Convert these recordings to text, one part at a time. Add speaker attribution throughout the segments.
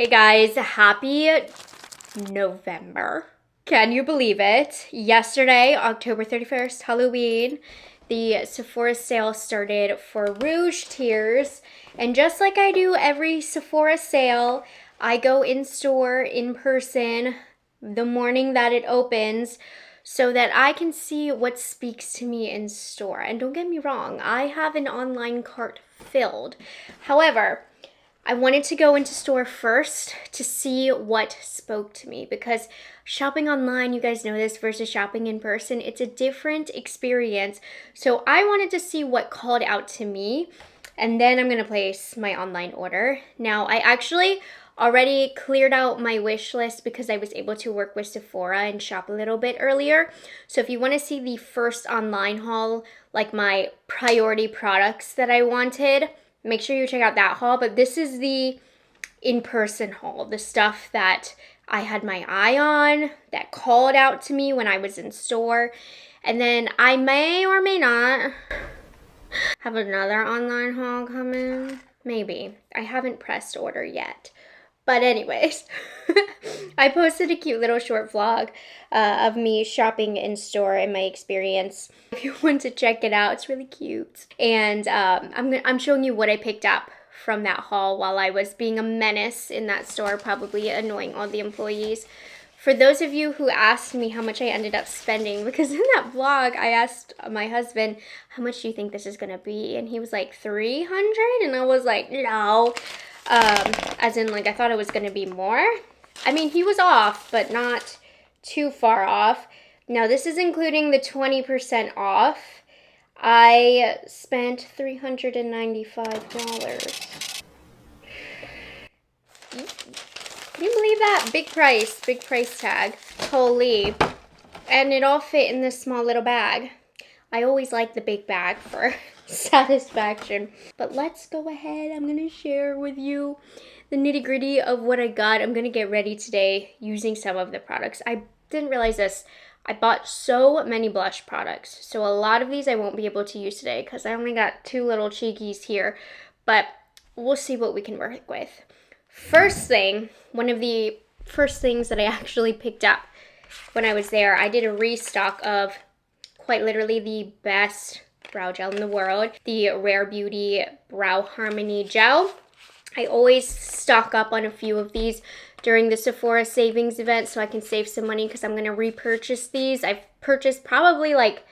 Speaker 1: Hey guys, happy November. Can you believe it? Yesterday, October 31st, Halloween, the Sephora sale started for Rouge Tears. And just like I do every Sephora sale, I go in store in person the morning that it opens so that I can see what speaks to me in store. And don't get me wrong, I have an online cart filled. However, I wanted to go into store first to see what spoke to me because shopping online, you guys know this, versus shopping in person, it's a different experience. So I wanted to see what called out to me, and then I'm going to place my online order. Now, I actually already cleared out my wish list because I was able to work with Sephora and shop a little bit earlier. So if you want to see the first online haul, like my priority products that I wanted, make sure you check out that haul. But this is the in-person haul, the stuff that I had my eye on, that called out to me when I was in store. And then I may or may not have another online haul coming. Maybe. I haven't pressed order yet. But anyways, I posted a cute little short vlog of me shopping in store and my experience. If you want to check it out, it's really cute. And I'm showing you what I picked up from that haul while I was being a menace in that store, probably annoying all the employees. For those of you who asked me how much I ended up spending, because in that vlog, I asked my husband, how much do you think this is going to be? And he was like, 300? And I was like, no. As in, like, I thought it was going to be more. I mean, he was off, but not too far off. Now, this is including the 20% off. I spent $395. Can you believe that? Big price tag. Holy. And it all fit in this small little bag. I always like the big bag for satisfaction. But let's go ahead. I'm going to share with you the nitty-gritty of what I got. I'm going to get ready today using some of the products. I didn't realize this. I bought so many blush products. So a lot of these I won't be able to use today because I only got 2 little cheekies here. But we'll see what we can work with. First thing, one of the first things that I actually picked up when I was there, I did a restock of quite literally the best brow gel in the world, the Rephr Beauty Brow Harmony Gel. I always stock up on a few of these during the Sephora savings event so I can save some money because I'm going to repurchase these. I've purchased probably like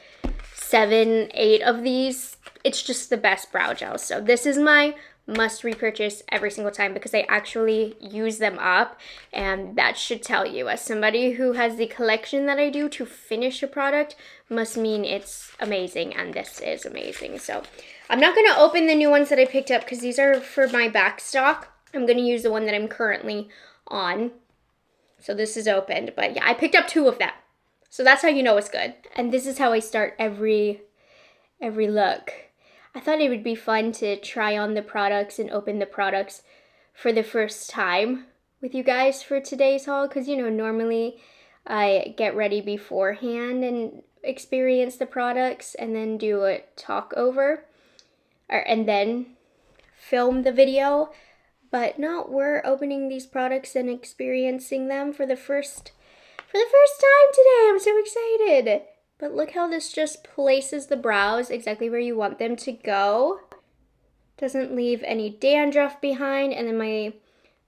Speaker 1: 7, 8 of these. It's just the best brow gel. So this is my must repurchase every single time because I actually use them up, and that should tell you, as somebody who has the collection that I do, to finish a product must mean it's amazing, and this is amazing. So I'm not going to open the new ones that I picked up because these are for my back stock. I'm going to use the one that I'm currently on. So this is opened, but yeah, I picked up 2 of them. So that's how you know it's good. And this is how I start every look. I thought it would be fun to try on the products and open the products for the first time with you guys for today's haul. Because, you know, normally I get ready beforehand and experience the products and then do a talk over and then film the video. But no, we're opening these products and experiencing them for the first time today. I'm so excited. But look how this just places the brows exactly where you want them to go. Doesn't leave any dandruff behind, and then my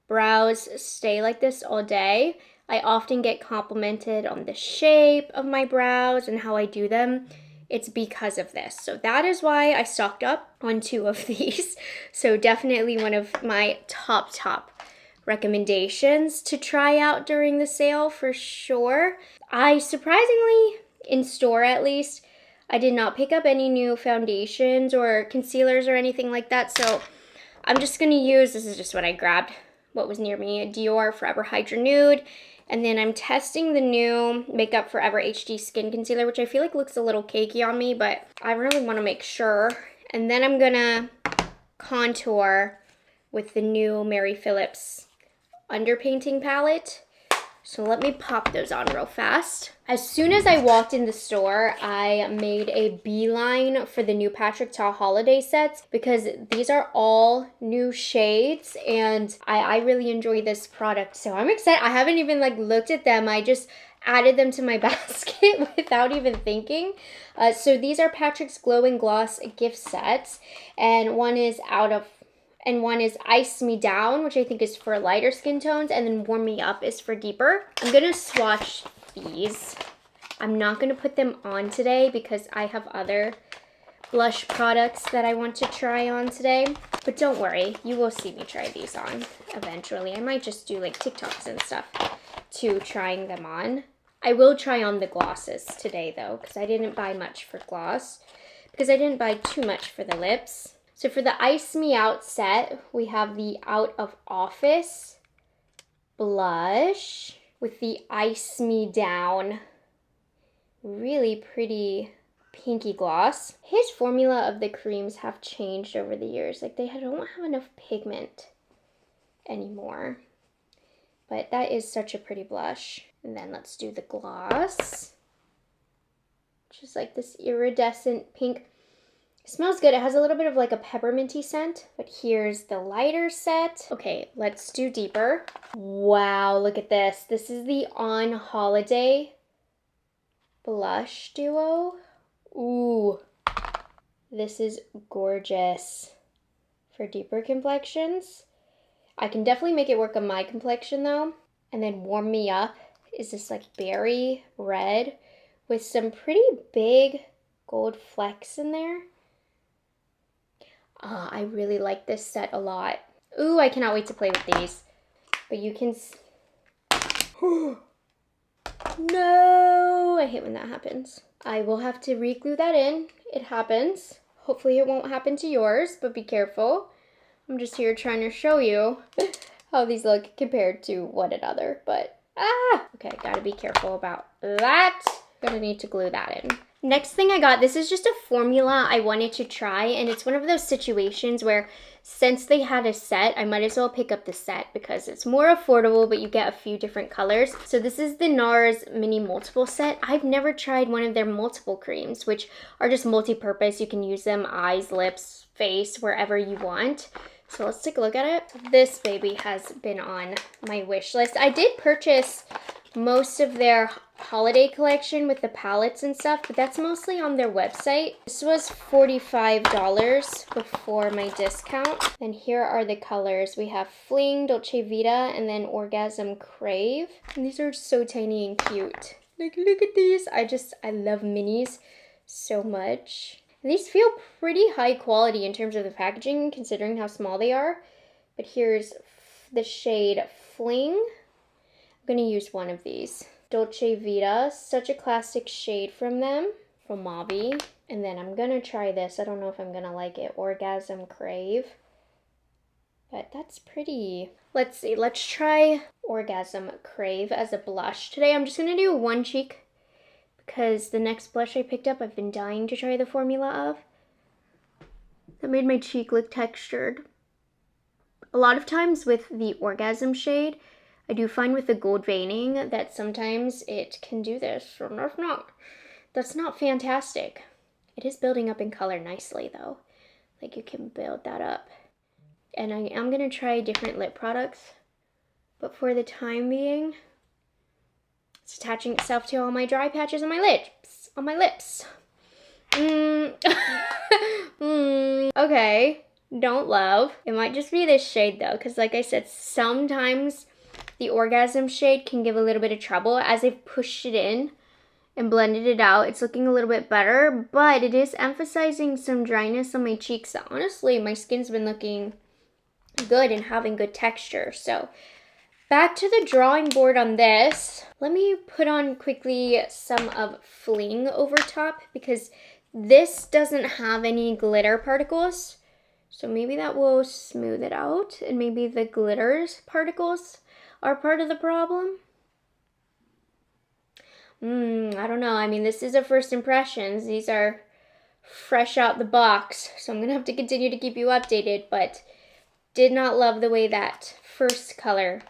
Speaker 1: brows stay like this all day. I often get complimented on the shape of my brows and how I do them. It's because of this. So that is why I stocked up on 2 of these. So definitely one of my top recommendations to try out during the sale for sure. I surprisingly, in store at least, I did not pick up any new foundations or concealers or anything like that. So I'm just going to use, this is just what I grabbed, what was near me, a Dior Forever Hydra Nude. And then I'm testing the new Makeup Forever HD Skin Concealer, which I feel like looks a little cakey on me, but I really want to make sure. And then I'm going to contour with the new Mary Phillips Underpainting palette. So let me pop those on real fast. As soon as I walked in the store, I made a beeline for the new Patrick Ta holiday sets because these are all new shades and I really enjoy this product. So I'm excited. I haven't even like looked at them. I just added them to my basket without even thinking. So these are Patrick's Glow and Gloss gift sets, and one is Ice Me Down, which I think is for lighter skin tones, and then Warm Me Up is for deeper. I'm gonna swatch these. I'm not gonna put them on today because I have other blush products that I want to try on today. But don't worry, you will see me try these on eventually. I might just do like TikToks and stuff to trying them on. I will try on the glosses today though, because I didn't buy much for gloss, because I didn't buy too much for the lips. So for the Ice Me Out set, we have the Out of Office blush with the Ice Me Down really pretty pinky gloss. His formula of the creams have changed over the years. Like they don't have enough pigment anymore. But that is such a pretty blush. And then let's do the gloss, which is like this iridescent pink. It smells good. It has a little bit of like a pepperminty scent, but here's the lighter set. Okay, let's do deeper. Wow, look at this. This is the On Holiday blush duo. Ooh, this is gorgeous for deeper complexions. I can definitely make it work on my complexion though. And then Warm Me Up is this like berry red with some pretty big gold flecks in there. I really like this set a lot. Ooh, I cannot wait to play with these. But you can... No! I hate when that happens. I will have to re-glue that in. It happens. Hopefully it won't happen to yours, but be careful. I'm just here trying to show you how these look compared to one another, but okay, gotta be careful about that. Gonna need to glue that in. Next thing I got, this is just a formula I wanted to try, and it's one of those situations where since they had a set, I might as well pick up the set because it's more affordable, but you get a few different colors. So this is the Nars Mini Multiple set. I've never tried one of their multiple creams, which are just multi-purpose. You can use them eyes, lips, face, wherever you want. So let's take a look at it. This baby has been on my wish list. I did purchase most of their holiday collection with the palettes and stuff, but that's mostly on their website. This was $45 before my discount. And here are the colors. We have Fling, Dolce Vita, and then Orgasm Crave. And these are so tiny and cute. Like, look at these. I love minis so much. And these feel pretty high quality in terms of the packaging, considering how small they are. But here's the shade Fling. I'm gonna use one of these. Dolce Vita, such a classic shade from them, from Mauve. And then I'm gonna try this. I don't know if I'm gonna like it. Orgasm Crave. But that's pretty. Let's see, let's try Orgasm Crave as a blush. Today I'm just gonna do one cheek because the next blush I picked up I've been dying to try the formula of. That made my cheek look textured. A lot of times with the Orgasm shade, I do find with the gold veining that sometimes it can do this, or that's not fantastic. It is building up in color nicely though. Like you can build that up. And I am gonna try different lip products, but for the time being, it's attaching itself to all my dry patches on my lips. Okay, don't love. It might just be this shade though, because like I said, sometimes the Orgasm shade can give a little bit of trouble. As I've pushed it in and blended it out, it's looking a little bit better, but it is emphasizing some dryness on my cheeks. So honestly, my skin's been looking good and having good texture. So back to the drawing board on this. Let me put on quickly some of Fling over top because this doesn't have any glitter particles. So maybe that will smooth it out, and maybe the glitters particles are part of the problem. I don't know. I mean, this is a first impressions. These are fresh out the box, so I'm gonna have to continue to keep you updated, but did not love the way that first color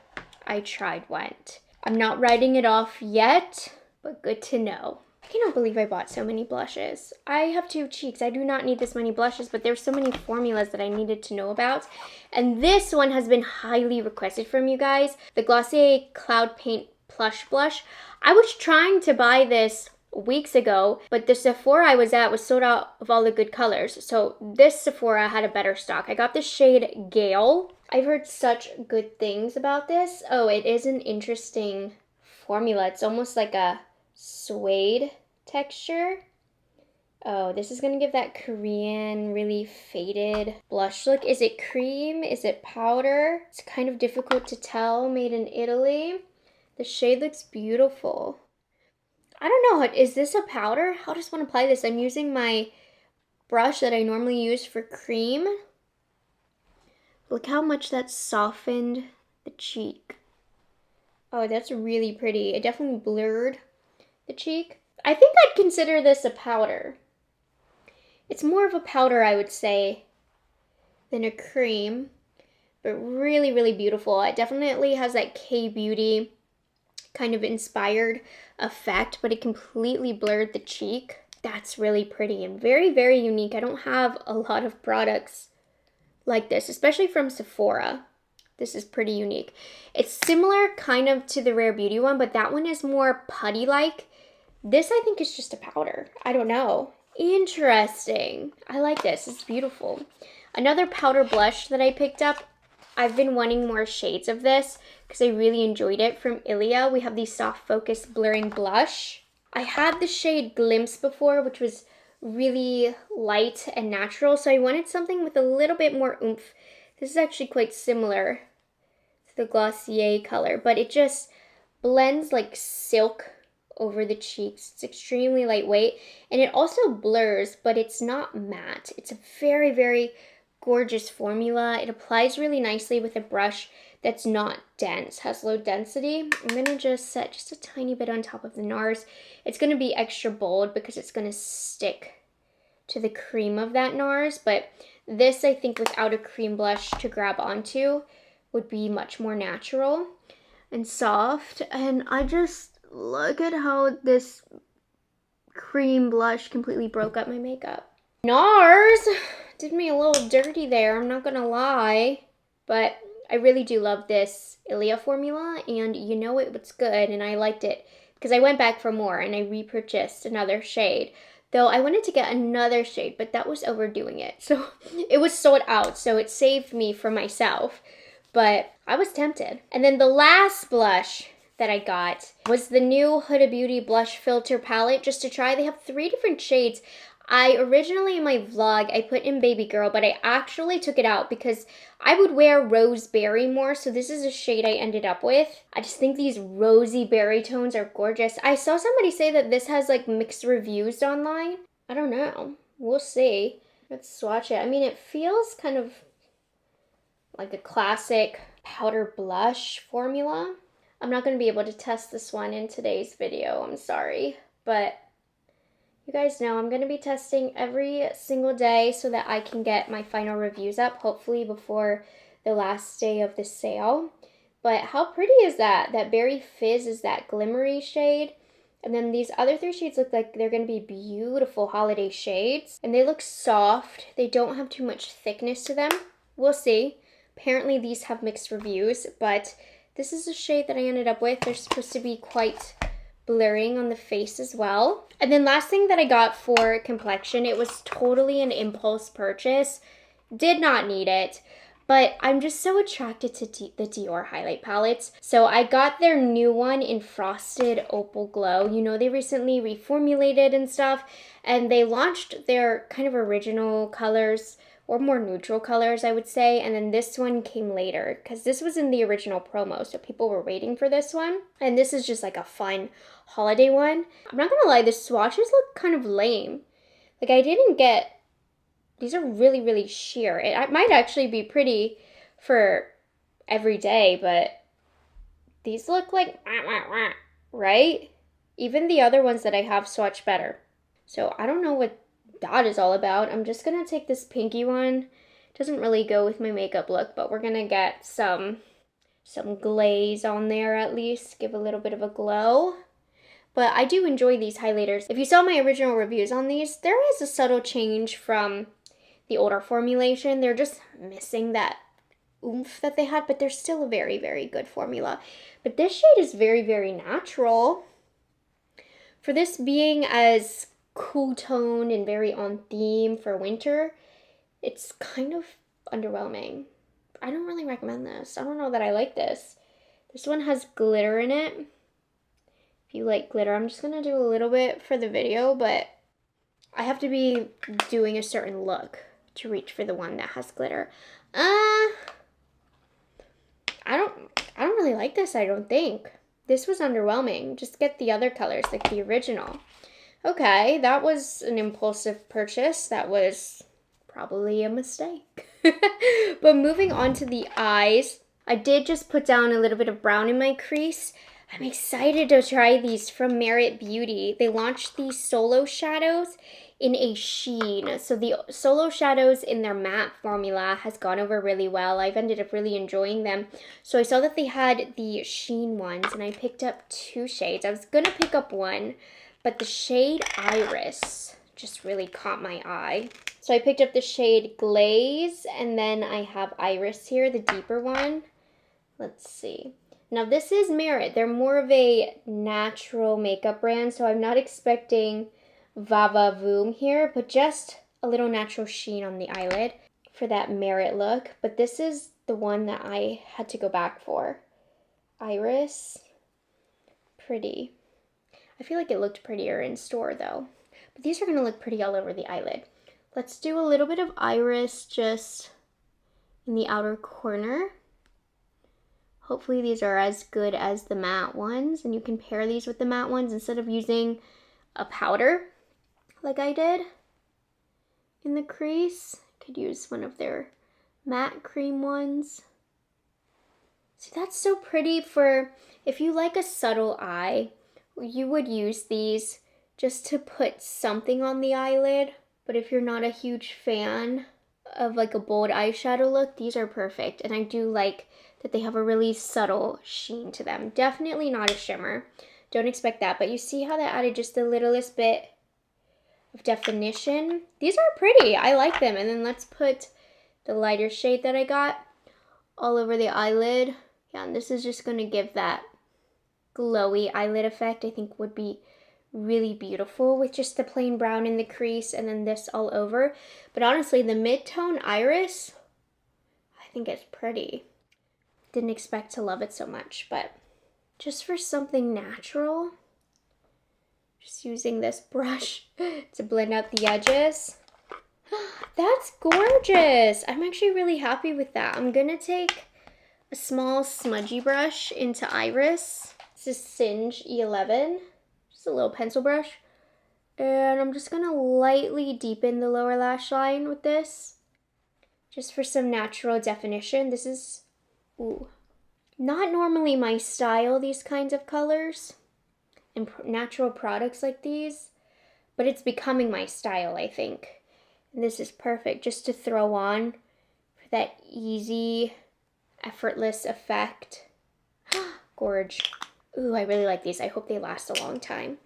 Speaker 1: I tried went. I'm not writing it off yet. but good to know. I cannot believe I bought so many blushes. I have 2 cheeks. I do not need this many blushes, but there's so many formulas that I needed to know about. And this one has been highly requested from you guys. The Glossier Cloud Paint Plush Blush. I was trying to buy this weeks ago, but the Sephora I was at was sold out of all the good colors. So this Sephora had a better stock. I got the shade Gale. I've heard such good things about this. Oh, it is an interesting formula. It's almost like a suede texture. Oh, this is gonna give that Korean, really faded blush look. Is it cream? Is it powder? It's kind of difficult to tell. Made in Italy. The shade looks beautiful. I don't know, is this a powder? How does one apply this? I'm using my brush that I normally use for cream. Look how much that softened the cheek. Oh, that's really pretty. It definitely blurred the cheek. I think I'd consider this a powder. It's more of a powder, I would say, than a cream, but really, really beautiful. It definitely has that K-beauty kind of inspired effect, but it completely blurred the cheek. That's really pretty and very, very unique. I don't have a lot of products like this, especially from Sephora. This is pretty unique. It's similar kind of to the Rare Beauty one, but that one is more putty-like. This, I think, is just a powder. I don't know. Interesting. I like this. It's beautiful. Another powder blush that I picked up. I've been wanting more shades of this because I really enjoyed it from Ilia. We have the Soft Focus Blurring Blush. I had the shade Glimpse before, which was really light and natural, so I wanted something with a little bit more oomph. This is actually quite similar to the Glossier color, but it just blends like silk over the cheeks. It's extremely lightweight, and it also blurs, but it's not matte. It's a very, very gorgeous formula. It applies really nicely with a brush that's not dense, has low density. I'm gonna just set just a tiny bit on top of the Nars. It's gonna be extra bold because it's gonna stick to the cream of that Nars, but this, I think, without a cream blush to grab onto would be much more natural and soft. And I just look at how this cream blush completely broke up my makeup. Nars did me a little dirty there, I'm not gonna lie, but I really do love this Ilia formula, and you know it was good, and I liked it because I went back for more and I repurchased another shade. Though I wanted to get another shade, but that was overdoing it. So it was sold out, so it saved me from myself, but I was tempted. And then the last blush that I got was the new Huda Beauty Blush Filter Palette just to try. They have 3 different shades. I originally, in my vlog, I put in Baby Girl, but I actually took it out because I would wear Rose Berry more, so this is a shade I ended up with. I just think these rosy berry tones are gorgeous. I saw somebody say that this has like mixed reviews online. I don't know. We'll see. Let's swatch it. I mean, it feels kind of like a classic powder blush formula. I'm not going to be able to test this one in today's video, I'm sorry, but you guys know I'm going to be testing every single day so that I can get my final reviews up, hopefully before the last day of the sale. But how pretty is that? That Berry Fizz is that glimmery shade. And then these other 3 shades look like they're going to be beautiful holiday shades. And they look soft. They don't have too much thickness to them. We'll see. Apparently these have mixed reviews, but this is a shade that I ended up with. They're supposed to be quite blurring on the face as well. And then last thing that I got for complexion, it was totally an impulse purchase. Did not need it, but I'm just so attracted to the Dior highlight palettes. So I got their new one in Frosted Opal Glow. You know, they recently reformulated and stuff, and they launched their kind of original colors, or more neutral colors, I would say. And then this one came later because this was in the original promo, so people were waiting for this one. And this is just like a fun holiday one. I'm not gonna lie, the swatches look kind of lame. Like, I didn't get, these are really, really sheer. It might actually be pretty for every day, but these look like, right? Even the other ones that I have swatch better. So I don't know what that is all about. I'm just gonna take this pinky one. It doesn't really go with my makeup look, but we're gonna get some glaze on there at least, give a little bit of a glow. But I do enjoy these highlighters. If you saw my original reviews on these, there is a subtle change from the older formulation. They're just missing that oomph that they had, but they're still a very, very good formula. But this shade is very, very natural. For this being as cool toned and very on theme for winter, it's kind of underwhelming. I don't really recommend this. I don't know that I like this. This one has glitter in it. If you like glitter, I'm just gonna do a little bit for the video, but I have to be doing a certain look to reach for the one that has glitter. I don't really like this, I don't think. This was underwhelming. Just get the other colors, like the original. Okay, that was an impulsive purchase. That was probably a mistake. But moving on to the eyes, I did just put down a little bit of brown in my crease. I'm excited to try these from Rephr Beauty. They launched these solo shadows in a sheen. So the solo shadows in their matte formula has gone over really well. I've ended up really enjoying them. So I saw that they had the sheen ones and I picked up 2 shades. I was gonna pick up one, but the shade Iris just really caught my eye. So I picked up the shade Glaze, and then I have Iris here, the deeper one. Let's see. Now this is Merit. They're more of a natural makeup brand, so I'm not expecting Vava Voom here, but just a little natural sheen on the eyelid for that Merit look. But this is the one that I had to go back for. Iris, pretty. I feel like it looked prettier in store though. But these are gonna look pretty all over the eyelid. Let's do a little bit of Iris just in the outer corner. Hopefully these are as good as the matte ones, and you can pair these with the matte ones instead of using a powder like I did in the crease. Could use one of their matte cream ones. See, that's so pretty for if you like a subtle eye, you would use these just to put something on the eyelid. But if you're not a huge fan of like a bold eyeshadow look, these are perfect. And I do like that they have a really subtle sheen to them. Definitely not a shimmer. Don't expect that. But you see how that added just the littlest bit of definition? These are pretty. I like them. And then let's put the lighter shade that I got all over the eyelid. Yeah, and this is just going to give that glowy eyelid effect. I think would be really beautiful with just the plain brown in the crease and then this all over. But honestly, the mid-tone Iris, I think it's pretty. Didn't expect to love it so much, but just for something natural, just using this brush to blend out the edges. That's gorgeous. I'm actually really happy with that. I'm gonna take a small smudgy brush into Iris. This is Singe E11, just a little pencil brush. And I'm just gonna lightly deepen the lower lash line with this, just for some natural definition. This is, ooh, not normally my style, these kinds of colors and natural products like these, but it's becoming my style, I think. And this is perfect just to throw on for that easy, effortless effect. Gorge. Ooh, I really like these. I hope they last a long time.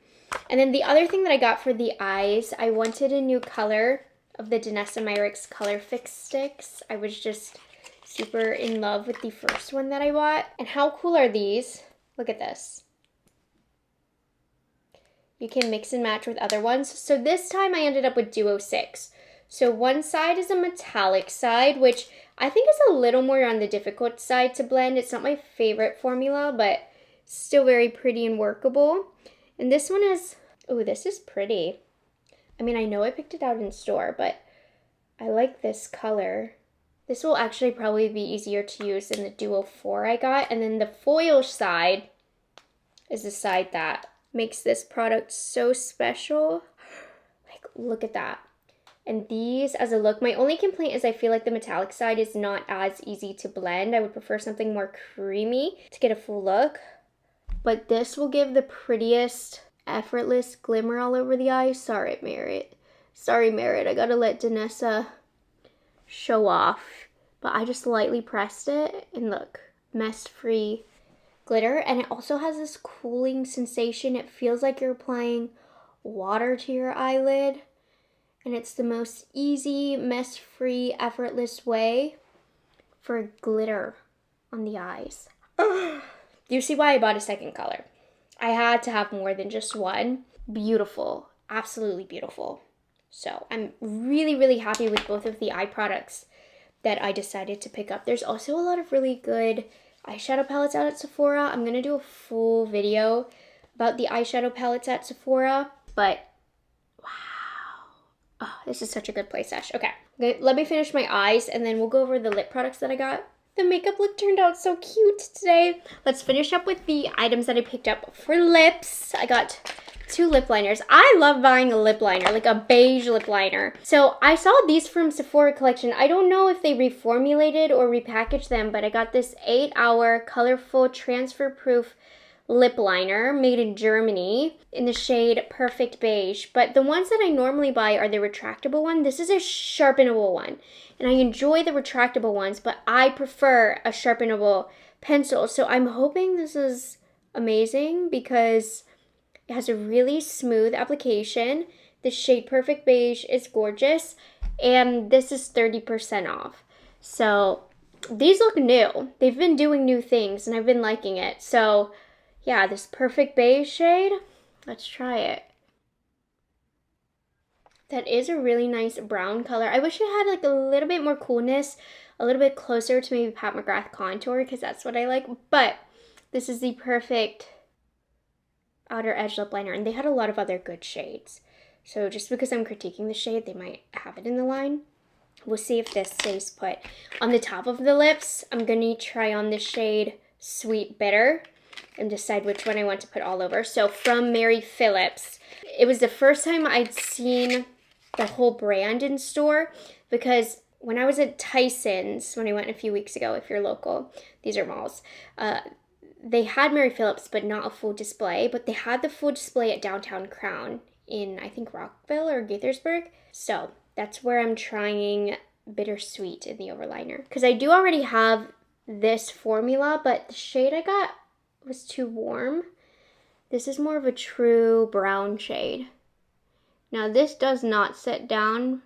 Speaker 1: And then the other thing that I got for the eyes, I wanted a new color of the Danessa Myricks Color Fix sticks. I was just super in love with the first one that I bought. And how cool are these? Look at this. You can mix and match with other ones. So this time I ended up with Duo 6. So one side is a metallic side, which I think is a little more on the difficult side to blend. It's not my favorite formula, but still very pretty and workable. And this one is, oh, this is pretty. I mean, I know I picked it out in store, but I like this color. This will actually probably be easier to use than the Duo 4 I got. And then the foil side is the side that makes this product so special. Like, look at that. And these as a look, my only complaint is I feel like the metallic side is not as easy to blend. I would prefer something more creamy to get a full look. But this will give the prettiest, effortless glimmer all over the eye. Sorry, Merit. Sorry, Merit. I gotta let Danessa show off. But I just lightly pressed it and look, mess-free glitter, and it also has this cooling sensation. It feels like you're applying water to your eyelid, and it's the most easy, mess-free, effortless way for glitter on the eyes. You see why I bought a second color. I had to have more than just one. Beautiful, absolutely beautiful. So I'm really, really happy with both of the eye products that I decided to pick up. There's also a lot of really good eyeshadow palettes out at Sephora. I'm gonna do a full video about the eyeshadow palettes at Sephora, but wow. Oh, this is such a good play sesh. Okay, let me finish my eyes and then we'll go over the lip products that I got. The makeup look turned out so cute today. Let's finish up with the items that I picked up for lips. I got 2 lip liners. I love buying a lip liner, like a beige lip liner. So I saw these from Sephora collection. I don't know if they reformulated or repackaged them, but I got this 8-hour colorful transfer proof lip liner made in Germany in the shade Perfect Beige. But the ones that I normally buy are the retractable one. This is a sharpenable one. And I enjoy the retractable ones, but I prefer a sharpenable pencil. So I'm hoping this is amazing because it has a really smooth application. The shade Perfect Beige is gorgeous. And this is 30% off. So these look new. They've been doing new things and I've been liking it. So yeah, this Perfect Beige shade, let's try it. That is a really nice brown color. I wish it had like a little bit more coolness, a little bit closer to maybe Pat McGrath contour because that's what I like. But this is the perfect outer edge lip liner, and they had a lot of other good shades. So just because I'm critiquing the shade, they might have it in the line. We'll see if this stays put. On the top of the lips, I'm going to try on this shade Sweet Bitter and decide which one I want to put all over. So from Mary Phillips. It was the first time I'd seen the whole brand in store because when I was at Tyson's, when I went a few weeks ago, if you're local, these are malls, they had Mary Phillips, but not a full display, but they had the full display at Downtown Crown in, I think, Rockville or Gaithersburg. So that's where I'm trying Bittersweet in the overliner. Because I do already have this formula, but the shade I got was too warm. This is more of a true brown shade. Now this does not set down.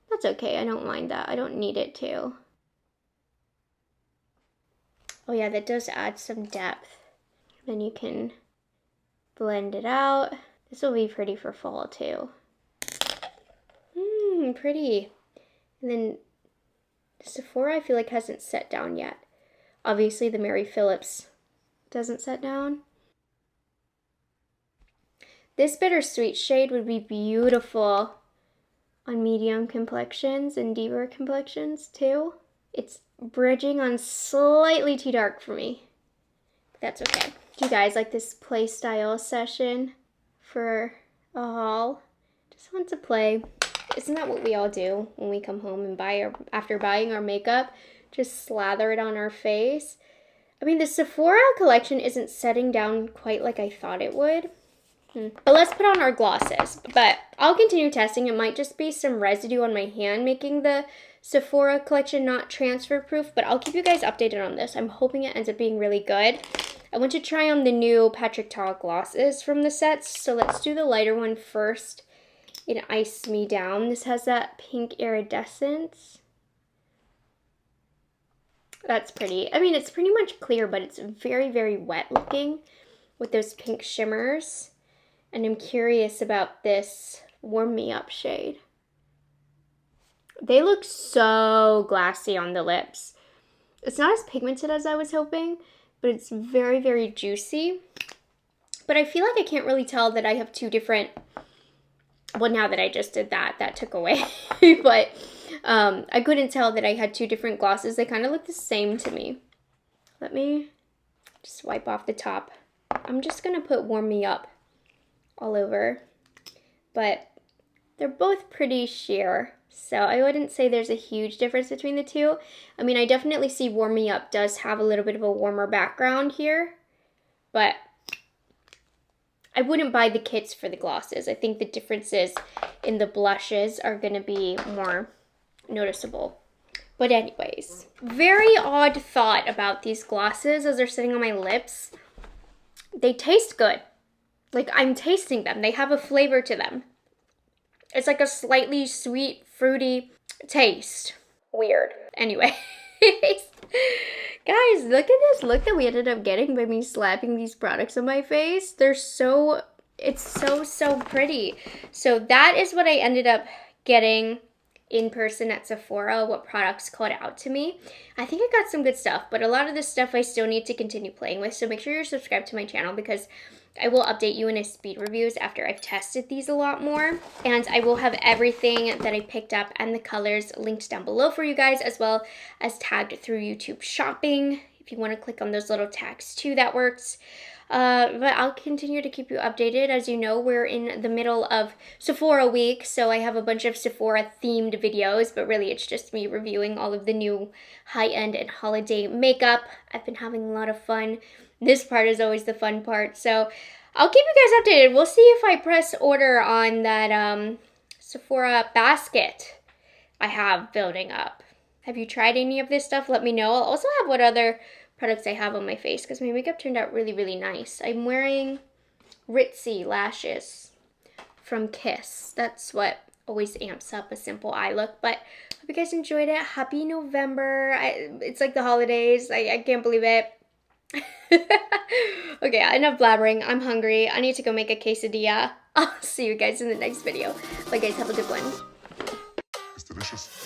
Speaker 1: That's okay, I don't mind that. I don't need it to. Oh yeah, that does add some depth. Then you can blend it out. This will be pretty for fall too. Pretty. And then Sephora I feel like hasn't set down yet. Obviously the Mary Phillips doesn't set down. This Bittersweet shade would be beautiful on medium complexions and deeper complexions too. It's bridging on slightly too dark for me. That's okay. Do you guys like this play style session for a haul? Just want to play. Isn't that what we all do when we come home and after buying our makeup? Just slather it on our face. I mean, the Sephora collection isn't setting down quite like I thought it would. But let's put on our glosses. But I'll continue testing. It might just be some residue on my hand making the Sephora collection not transfer proof, but I'll keep you guys updated on this. I'm hoping it ends up being really good. I want to try on the new Patrick Ta glosses from the sets. So let's do the lighter one first in Ice Me Down. This has that pink iridescence. That's pretty. I mean, it's pretty much clear, but it's very, very wet looking with those pink shimmers. And I'm curious about this Warm Me Up shade. They look so glassy on the lips. It's not as pigmented as I was hoping, but it's very, very juicy. But I feel like I can't really tell that I have two different, well, now that I just did that, that took away. But I couldn't tell that I had two different glosses. They kind of look the same to me. Let me just wipe off the top. I'm just going to put Warm Me Up all over, but they're both pretty sheer, so I wouldn't say there's a huge difference between the two. I mean, I definitely see Warm Me Up does have a little bit of a warmer background here, but I wouldn't buy the kits for the glosses. I think the differences in the blushes are going to be more noticeable But anyways, very odd thought about these glosses as they're sitting on my lips. They taste good. Like, I'm tasting them. They have a flavor to them. It's like a slightly sweet, fruity taste. Weird. Anyway. Guys, look at this look that we ended up getting by me slapping these products on my face. It's so pretty. So that is what I ended up getting in person at Sephora, what products called out to me. I think I got some good stuff, but a lot of this stuff I still need to continue playing with. So make sure you're subscribed to my channel because I will update you in a speed reviews after I've tested these a lot more. And I will have everything that I picked up and the colors linked down below for you guys, as well as tagged through YouTube Shopping. If you want to click on those little tags too, that works. But I'll continue to keep you updated. As you know, we're in the middle of Sephora week, so I have a bunch of Sephora themed videos, but really it's just me reviewing all of the new high-end and holiday makeup. I've been having a lot of fun. This part is always the fun part, so I'll keep you guys updated. We'll see if I press order on that Sephora basket I have building up. Have you tried any of this stuff? Let me know. I'll also have what other products I have on my face because my makeup turned out really, really nice. I'm wearing Ritzy lashes from Kiss. That's what always amps up a simple eye look. But hope you guys enjoyed it. Happy November. It's like the holidays. I can't believe it. Okay, enough blabbering. I'm hungry. I need to go make a quesadilla. I'll see you guys in the next video. Bye guys, have a good one.
Speaker 2: It's delicious.